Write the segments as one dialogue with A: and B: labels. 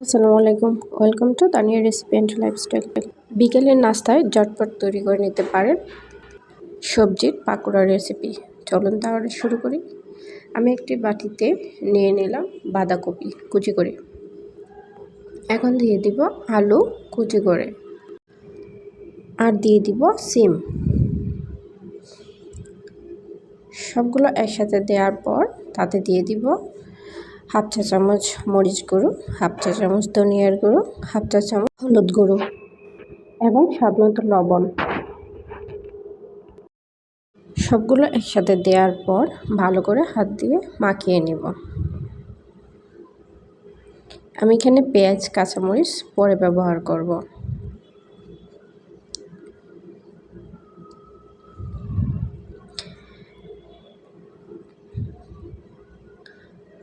A: আসসালামু আলাইকুম, welcome to Tania recipe and lifestyle. বিকেলের নাস্তায় ঝটপট তৈরি করে নিতে পারেন সবজির পাকোড়া রেসিপি। চলুন তাহলে শুরু করি। আমি একটি বাটিতে নিয়ে নিলাম বাঁধাকপি কুচি করে। এখন দিয়ে দিব আলু কুচি করে, আর দিয়ে দিব সিম। সবগুলো একসাথে দেওয়ার পর তাতে দিয়ে দিব হাফ চা চামচ মরিচ গুঁড়ো, হাফ চা চামচ ধনিয়ার গুঁড়ো, হাফ চা চামচ হলুদ গুঁড়ো এবং স্বাদমতো লবণ। সবগুলো একসাথে দেওয়ার পর ভালো করে হাত দিয়ে মাখিয়ে নেব। আমি এখানে পেঁয়াজ কাঁচামরিচ পরে ব্যবহার করব।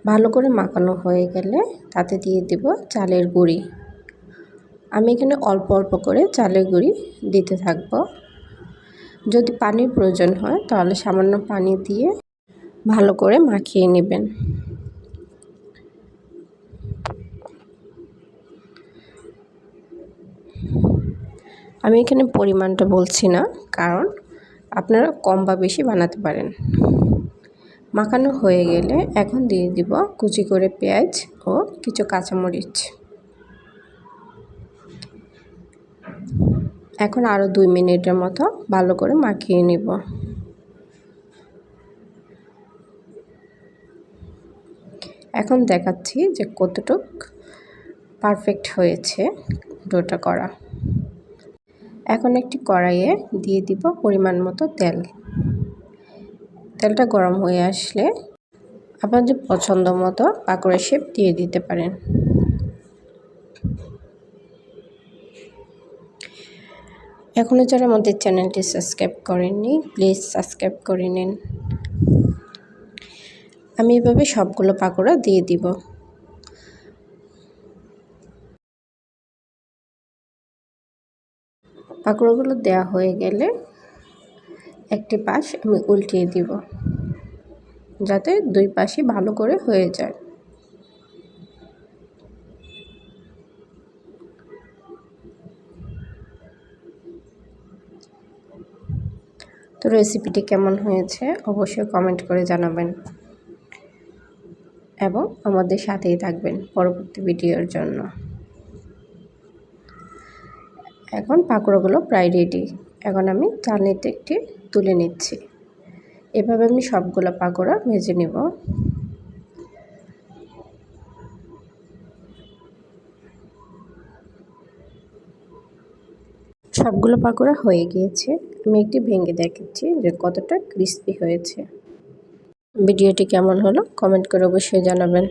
A: ভালো করে মাখানো হয়ে গেলে তাতে দিয়ে দেব চালের গুঁড়ি। আমি এখানে অল্প অল্প করে চালের গুঁড়ি দিতে থাকব। যদি পানির প্রয়োজন হয় তাহলে সামান্য পানি দিয়ে ভালো করে মাখিয়ে নেবেন। আমি এখানে পরিমাণটা বলছি না, কারণ আপনারা কম বা বেশি বানাতে পারেন। মাখানো হয়ে গেলে এখন দিয়ে দিব কুচি করে পেঁয়াজ ও কিছু কাঁচামরিচ। এখন আরও 2 মিনিটের মতো ভালো করে মাখিয়ে নেব। এখন দেখাচ্ছি যে কতটুক পারফেক্ট হয়েছে ডোটা করা। এখন একটি কড়াইয়ে দিয়ে দিব পরিমাণ মতো তেল। তেলটা গরম হয়ে আসলে আপনাদের পছন্দ মতো পাকোড়া শেপ দিয়ে দিতে পারেন। এখনও যারা আমাদের চ্যানেলটি সাবস্ক্রাইব করেননি, প্লিজ সাবস্ক্রাইব করে নিন। আমি এভাবে সবগুলো পাকোড়া দিয়ে দিব। পাকোড়াগুলো দেওয়া হয়ে গেলে একটি পাশ আমি উল্টিয়ে দিব, যাতে 2 পাশই ভালো করে হয়ে যায়। তো রেসিপিটি কেমন হয়েছে অবশ্যই কমেন্ট করে জানাবেন এবং আমাদের সাথেই থাকবেন পরবর্তী ভিডিওর জন্য। এখন পাকোড়াগুলো প্রায় রেডি। এখন আমি চালনিতে একটি তুলে নিচ্ছি। এভাবে আমি সবগুলো পাকোড়া ভেজে নেব। সবগুলো পাকোড়া হয়ে গিয়েছে। আমি একটি ভেঙে দেখাচ্ছি যে কতটা ক্রিস্পি হয়েছে। ভিডিওটি কেমন হলো কমেন্ট করে অবশ্যই জানাবেন।